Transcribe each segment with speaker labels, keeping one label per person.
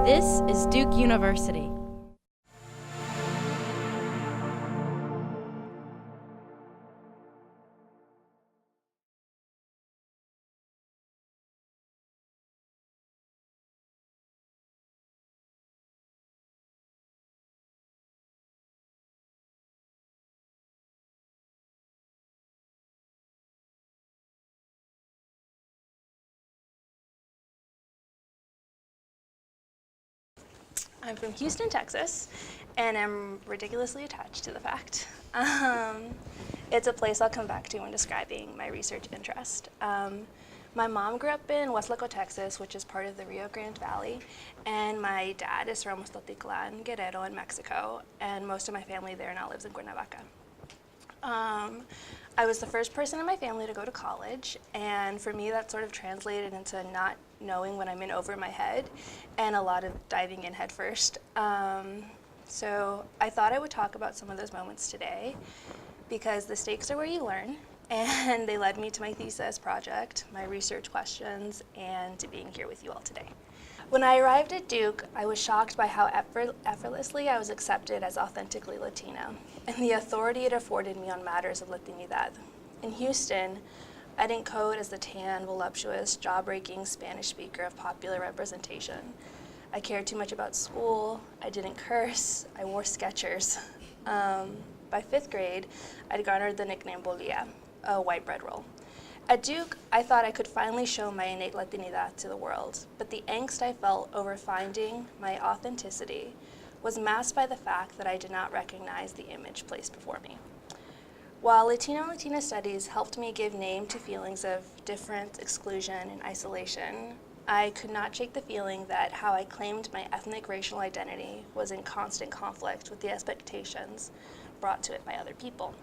Speaker 1: This is Duke University.
Speaker 2: I'm from Houston, Texas, and I'm ridiculously attached to the fact. It's a place I'll come back to when describing my research interest. My mom grew up in Huaslaco, Texas, which is part of the Rio Grande Valley, and my dad is from Mostotitlan, Guerrero in Mexico, and most of my family there now lives in Cuernavaca. I was the first person in my family to go to college, and for me that sort of translated into not knowing what I'm in over my head and a lot of diving in head first. So I thought I would talk about some of those moments today because the stakes are where you learn, and they led me to my thesis project, my research questions, and to being here with you all today. When I arrived at Duke, I was shocked by how effortlessly I was accepted as authentically Latino and the authority it afforded me on matters of Latinidad. In Houston, I didn't code as the tan, voluptuous, jaw-breaking Spanish speaker of popular representation. I cared too much about school, I didn't curse, I wore Skechers. By 5th grade, I'd garnered the nickname Bolia, a white bread roll. At Duke, I thought I could finally show my innate Latinidad to the world, but the angst I felt over finding my authenticity was masked by the fact that I did not recognize the image placed before me. While Latino and Latina studies helped me give name to feelings of difference, exclusion, and isolation, I could not shake the feeling that how I claimed my ethnic racial identity was in constant conflict with the expectations brought to it by other people.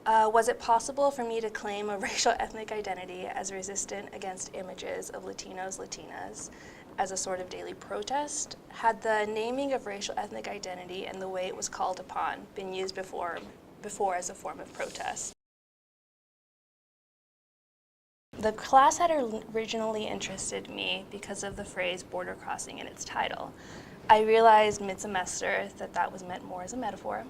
Speaker 2: Was it possible for me to claim a racial ethnic identity as resistant against images of Latinos, Latinas as a sort of daily protest? Had the naming of racial ethnic identity and the way it was called upon been used before as a form of protest? The class had originally interested me because of the phrase border crossing in its title. I realized mid-semester that was meant more as a metaphor.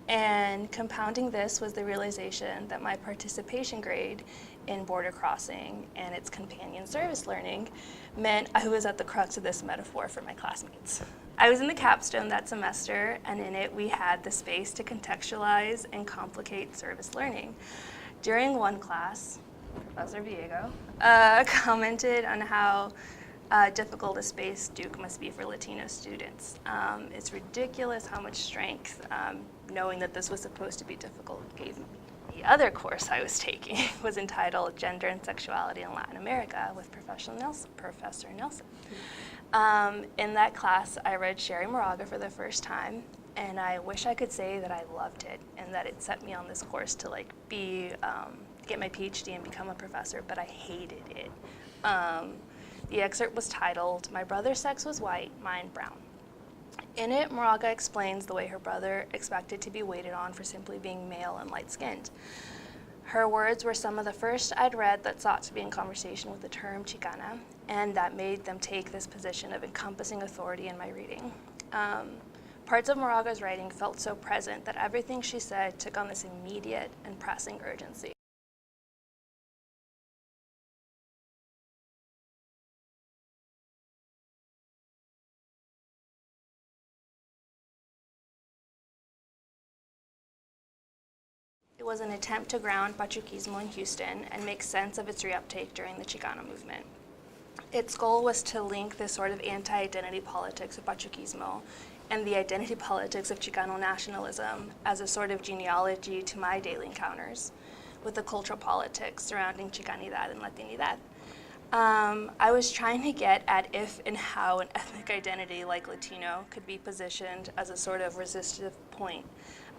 Speaker 2: And compounding this was the realization that my participation grade in border crossing and its companion service learning meant I was at the crux of this metaphor for my classmates. I was in the capstone that semester, and in it we had the space to contextualize and complicate service learning. During one class, Professor Viego commented on how difficult a space Duke must be for Latino students. It's ridiculous how much strength knowing that this was supposed to be difficult gave me. The other course I was taking was entitled Gender and Sexuality in Latin America with Professor Nelson. In that class, I read Sherry Moraga for the first time, and I wish I could say that I loved it and that it set me on this course to get my PhD and become a professor, but I hated it. The excerpt was titled, "My brother's sex was white, mine brown." In it, Moraga explains the way her brother expected to be waited on for simply being male and light-skinned. Her words were some of the first I'd read that sought to be in conversation with the term Chicana, and that made them take this position of encompassing authority in my reading. Parts of Moraga's writing felt so present that everything she said took on this immediate and pressing urgency. It was an attempt to ground Pachuquismo in Houston and make sense of its reuptake during the Chicano movement. Its goal was to link the sort of anti-identity politics of Pachuquismo and the identity politics of Chicano nationalism as a sort of genealogy to my daily encounters with the cultural politics surrounding Chicanidad and Latinidad. I was trying to get at if and how an ethnic identity like Latino could be positioned as a sort of resistive point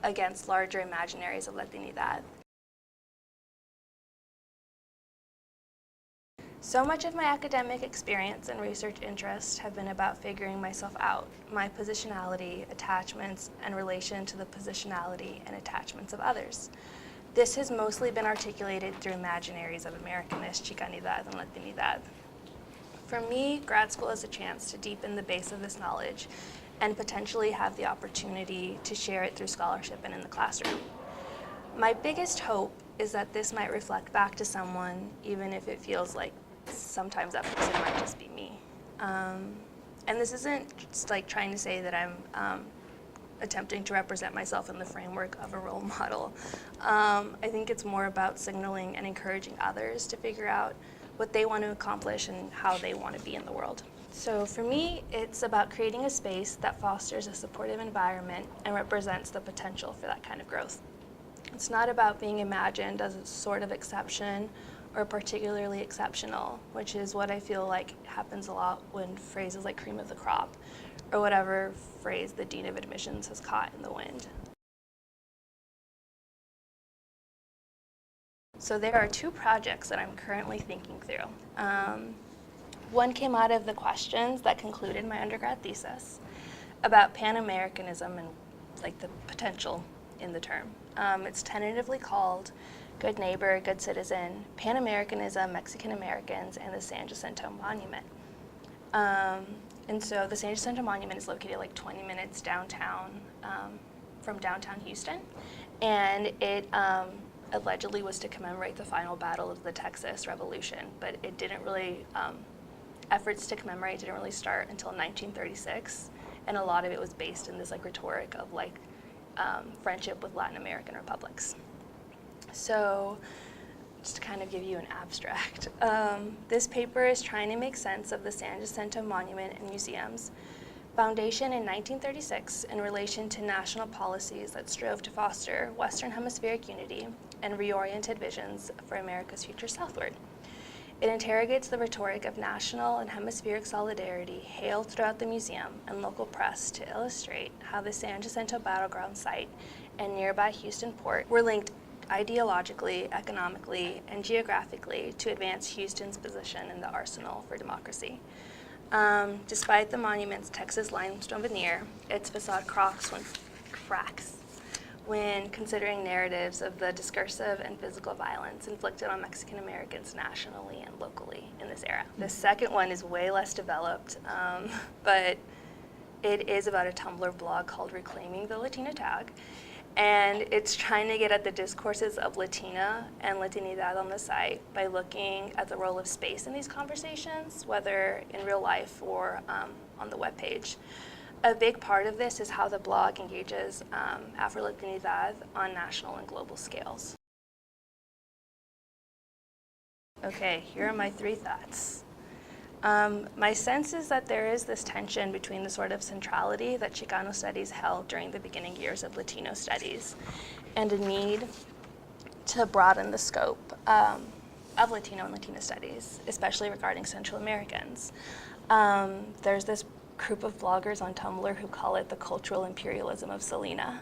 Speaker 2: against larger imaginaries of Latinidad. So much of my academic experience and research interests have been about figuring myself out, my positionality, attachments, and relation to the positionality and attachments of others. This has mostly been articulated through imaginaries of Americanist, Chicanidad, and Latinidad. For me, grad school is a chance to deepen the base of this knowledge and potentially have the opportunity to share it through scholarship and in the classroom. My biggest hope is that this might reflect back to someone, even if it feels like sometimes that person might just be me. And this isn't just like trying to say that I'm attempting to represent myself in the framework of a role model. I think it's more about signaling and encouraging others to figure out what they want to accomplish and how they want to be in the world. So for me, it's about creating a space that fosters a supportive environment and represents the potential for that kind of growth. It's not about being imagined as a sort of exception or particularly exceptional, which is what I feel like happens a lot when phrases like cream of the crop or whatever phrase the Dean of Admissions has caught in the wind. So there are 2 projects that I'm currently thinking through. One came out of the questions that concluded my undergrad thesis about Pan-Americanism and like the potential in the term. It's tentatively called Good Neighbor, Good Citizen, Pan-Americanism, Mexican Americans, and the San Jacinto Monument. And so the San Jacinto Monument is located like 20 minutes downtown from downtown Houston, and it allegedly was to commemorate the final battle of the Texas Revolution, but it didn't really, efforts to commemorate didn't really start until 1936, and a lot of it was based in this like rhetoric of like friendship with Latin American republics. So just to kind of give you an abstract, this paper is trying to make sense of the San Jacinto Monument and Museum's foundation in 1936 in relation to national policies that strove to foster Western Hemispheric unity and reoriented visions for America's future southward. It interrogates the rhetoric of national and hemispheric solidarity hailed throughout the museum and local press to illustrate how the San Jacinto battleground site and nearby Houston port were linked ideologically, economically, and geographically to advance Houston's position in the arsenal for democracy. Despite the monument's Texas limestone veneer, its facade cracks when considering narratives of the discursive and physical violence inflicted on Mexican Americans nationally and locally in this era. The second one is way less developed, but it is about a Tumblr blog called Reclaiming the Latino Tag, and it's trying to get at the discourses of Latina and Latinidad on the site by looking at the role of space in these conversations, whether in real life or on the webpage. A big part of this is how the blog engages Afro-Latinidad on national and global scales. Okay, here are my 3 thoughts. My sense is that there is this tension between the sort of centrality that Chicano studies held during the beginning years of Latino studies and a need to broaden the scope of Latino and Latina studies, especially regarding Central Americans. There's this group of bloggers on Tumblr who call it the cultural imperialism of Selena.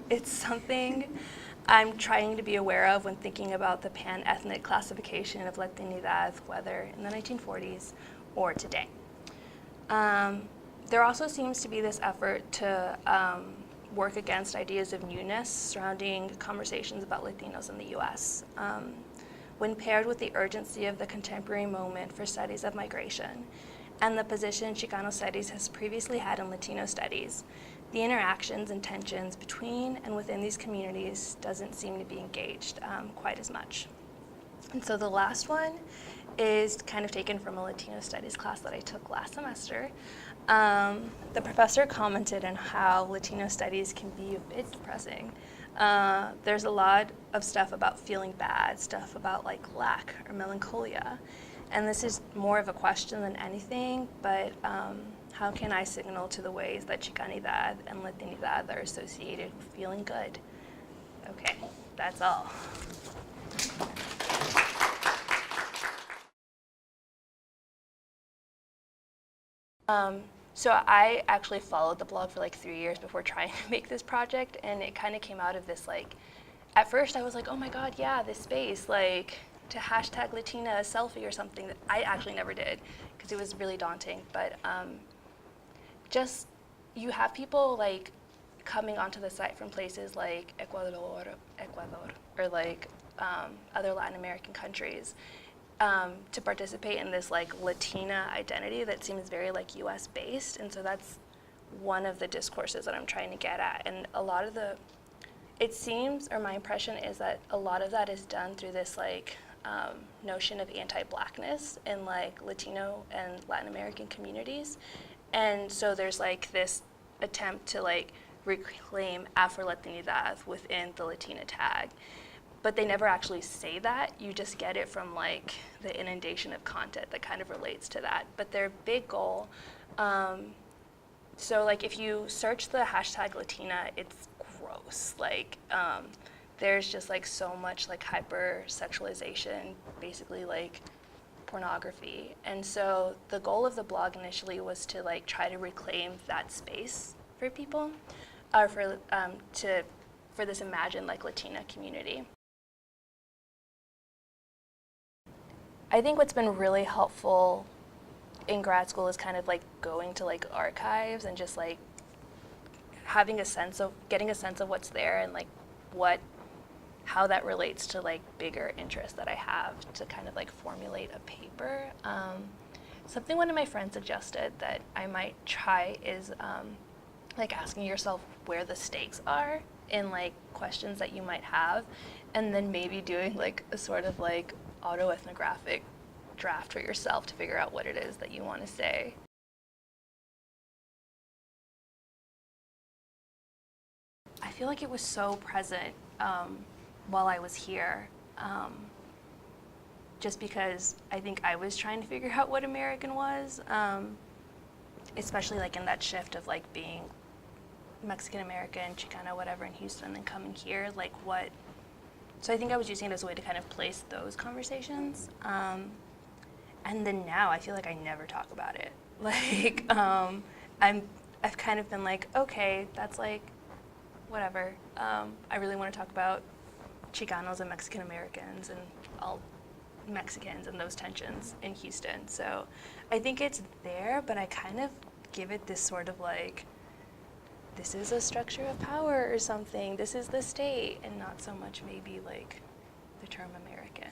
Speaker 2: It's something I'm trying to be aware of when thinking about the pan-ethnic classification of Latinidad, whether in the 1940s or today. There also seems to be this effort to work against ideas of newness surrounding conversations about Latinos in the US. When paired with the urgency of the contemporary moment for studies of migration and the position Chicano studies has previously had in Latino studies, the interactions and tensions between and within these communities doesn't seem to be engaged quite as much. And so the last one is kind of taken from a Latino studies class that I took last semester. The professor commented on how Latino studies can be a bit depressing. There's a lot of stuff about feeling bad, stuff about like lack or melancholia. And this is more of a question than anything, but how can I signal to the ways that Chicanidad and Latinidad are associated with feeling good? Okay, that's all. So I actually followed the blog for like 3 years before trying to make this project, and it kind of came out of this like, at first I was like, oh my God, yeah, this space, like to hashtag Latina a selfie or something that I actually never did because it was really daunting. But just, you have people like coming onto the site from places like Ecuador, or like other Latin American countries. to participate in this like Latina identity that seems very like US based, and so that's one of the discourses that I'm trying to get at. And a lot of it seems, or my impression is that a lot of that is done through this like notion of anti-Blackness in like Latino and Latin American communities. And so there's like this attempt to like reclaim Afro-Latinidad within the Latino Tag. But they never actually say that. You just get it from like the inundation of content that kind of relates to that. But their big goal, so like if you search the hashtag Latina, it's gross. Like there's just like so much like hypersexualization, basically like pornography. And so the goal of the blog initially was to like try to reclaim that space for people, or for this imagined like Latina community. I think what's been really helpful in grad school is kind of like going to like archives and just like getting a sense of what's there and like how that relates to like bigger interests that I have to kind of like formulate a paper. Something one of my friends suggested that I might try is like asking yourself where the stakes are in like questions that you might have, and then maybe doing like a sort of like autoethnographic draft for yourself to figure out what it is that you want to say. I feel like it was so present while I was here, just because I think I was trying to figure out what American was, especially like in that shift of like being Mexican American, Chicana, whatever in Houston, and then coming here, like what. So I think I was using it as a way to kind of place those conversations. And then now I feel like I never talk about it. Like I've kind of been like, okay, that's like, whatever. I really want to talk about Chicanos and Mexican Americans and all Mexicans and those tensions in Houston. So I think it's there, but I kind of give it this sort of like, this is a structure of power or something, this is the state, and not so much maybe like the term American.